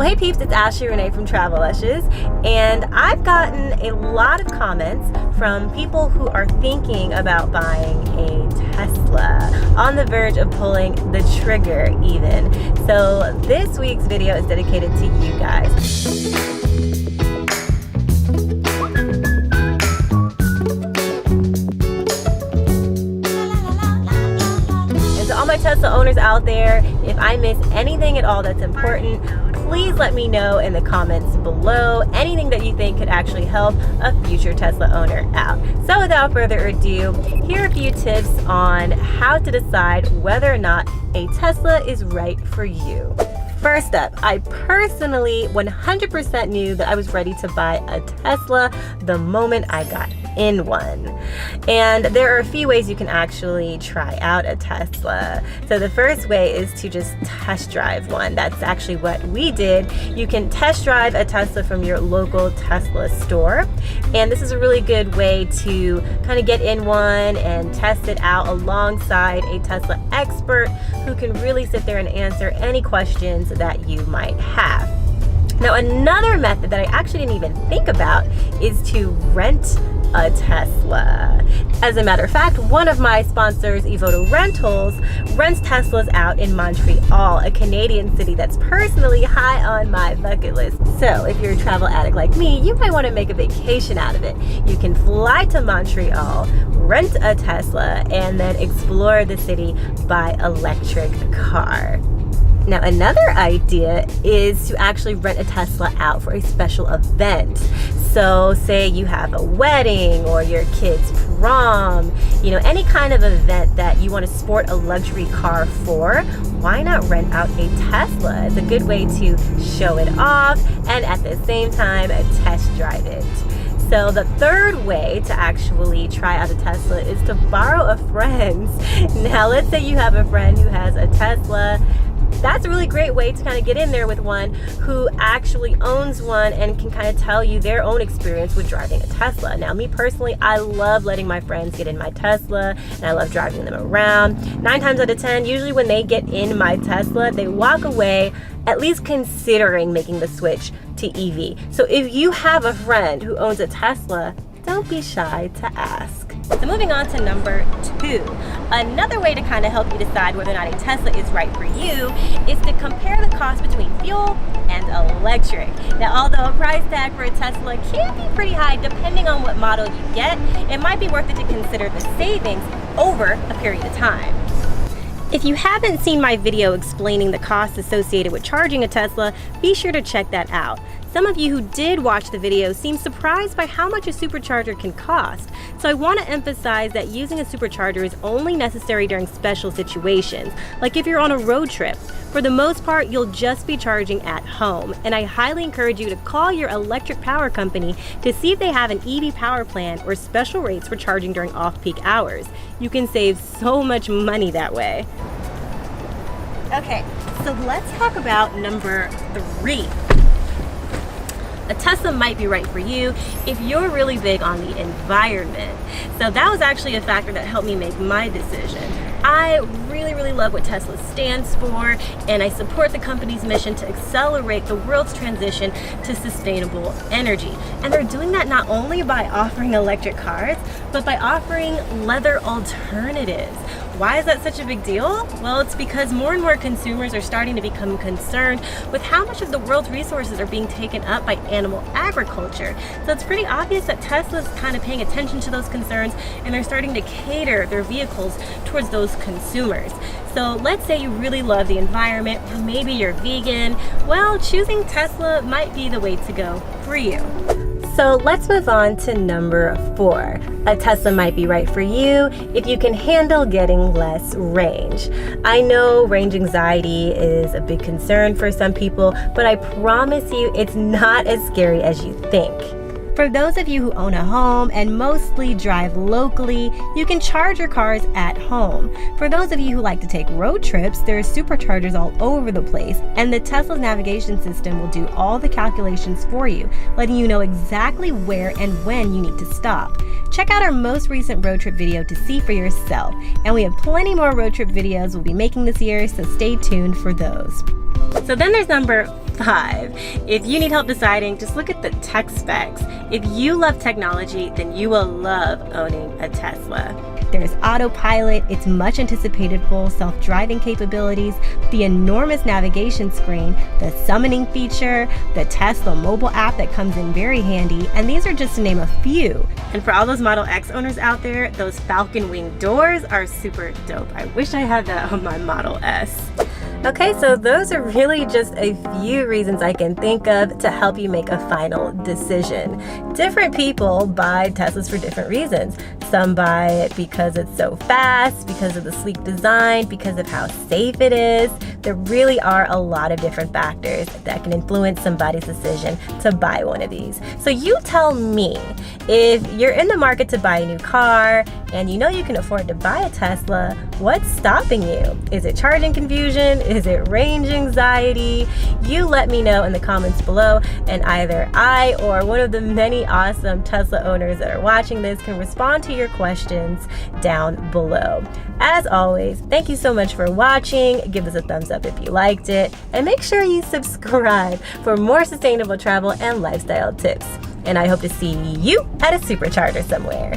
Well, hey peeps, it's Ashley Renne from Travel Lushes, and I've gotten a lot of comments from people who are thinking about buying a Tesla, on the verge of pulling the trigger even. So this week's video is dedicated to you guys. All my Tesla owners out there, if I miss anything at all that's important, please let me know in the comments below. Anything that you think could actually help a future Tesla owner out. So without further ado, here are a few tips on how to decide whether or not a Tesla is right for you. First up, I personally 100% knew that I was ready to buy a Tesla the moment I got in one. And there are a few ways you can actually try out a Tesla. So the first way is to just test drive one. That's actually what we did. You can test drive a Tesla from your local Tesla store. And this is a really good way to kind of get in one and test it out alongside a Tesla expert who can really sit there and answer any questions that you might have. Now, another method that I actually didn't even think about is to rent a Tesla. As a matter of fact, one of my sponsors, EVOTO Rentals, rents Teslas out in Montreal, a Canadian city that's personally high on my bucket list. So if you're a travel addict like me, you might want to make a vacation out of it. You can fly to Montreal, rent a Tesla, and then explore the city by electric car. Now, another idea is to actually rent a Tesla out for a special event. So say you have a wedding or your kid's prom, any kind of event that you want to sport a luxury car for, why not rent out a Tesla? It's a good way to show it off and at the same time test drive it. So the third way to actually try out a Tesla is to borrow a friend's. Now, let's say you have a friend who has a Tesla. That's a really great way to kind of get in there with one who actually owns one and can kind of tell you their own experience with driving a Tesla. Now, me personally, I love letting my friends get in my Tesla and I love driving them around. 9 times out of 10, usually when they get in my Tesla, they walk away at least considering making the switch to EV. So if you have a friend who owns a Tesla, don't be shy to ask. So moving on to number 2. Another way to kind of help you decide whether or not a Tesla is right for you is to compare the cost between fuel and electric. Now, although a price tag for a Tesla can be pretty high depending on what model you get, it might be worth it to consider the savings over a period of time. If you haven't seen my video explaining the costs associated with charging a Tesla, be sure to check that out. Some of you who did watch the video seem surprised by how much a supercharger can cost. So I want to emphasize that using a supercharger is only necessary during special situations, like if you're on a road trip. For the most part, you'll just be charging at home, and I highly encourage you to call your electric power company to see if they have an EV power plan or special rates for charging during off-peak hours. You can save so much money that way. Okay, so let's talk about number 3. A Tesla might be right for you if you're really big on the environment. So that was actually a factor that helped me make my decision. I really love what Tesla stands for, and I support the company's mission to accelerate the world's transition to sustainable energy. And they're doing that not only by offering electric cars, but by offering leather alternatives. Why is that such a big deal? Well, it's because more and more consumers are starting to become concerned with how much of the world's resources are being taken up by animal agriculture. So it's pretty obvious that Tesla's kind of paying attention to those concerns, and they're starting to cater their vehicles towards those consumers. So let's say you really love the environment, or maybe you're vegan. Well, choosing Tesla might be the way to go for you. So let's move on to number 4. A Tesla might be right for you if you can handle getting less range. I know range anxiety is a big concern for some people, but I promise you it's not as scary as you think. For those of you who own a home and mostly drive locally, you can charge your cars at home. For those of you who like to take road trips, there are superchargers all over the place, and the Tesla's navigation system will do all the calculations for you, letting you know exactly where and when you need to stop. Check out our most recent road trip video to see for yourself, and we have plenty more road trip videos we'll be making this year, so stay tuned for those. So then there's number 4. 5. If you need help deciding, just look at the tech specs. If you love technology, then you will love owning a Tesla. There's autopilot, its much anticipated full self-driving capabilities, the enormous navigation screen, the summoning feature, the Tesla mobile app that comes in very handy, and these are just to name a few. And for all those Model X owners out there, those falcon wing doors are super dope. I wish I had that on my Model S. Okay, so those are really just a few reasons I can think of to help you make a final decision. Different people buy Teslas for different reasons. Some buy it because it's so fast, because of the sleek design, because of how safe it is. There really are a lot of different factors that can influence somebody's decision to buy one of these. So you tell me, if you're in the market to buy a new car and you know you can afford to buy a Tesla, what's stopping you? Is it charging confusion? Is it range anxiety? You let me know in the comments below, and either I or one of the many awesome Tesla owners that are watching this can respond to your questions down below. As always, thank you so much for watching. Give us a thumbs up if you liked it, and make sure you subscribe for more sustainable travel and lifestyle tips. And I hope to see you at a supercharger somewhere.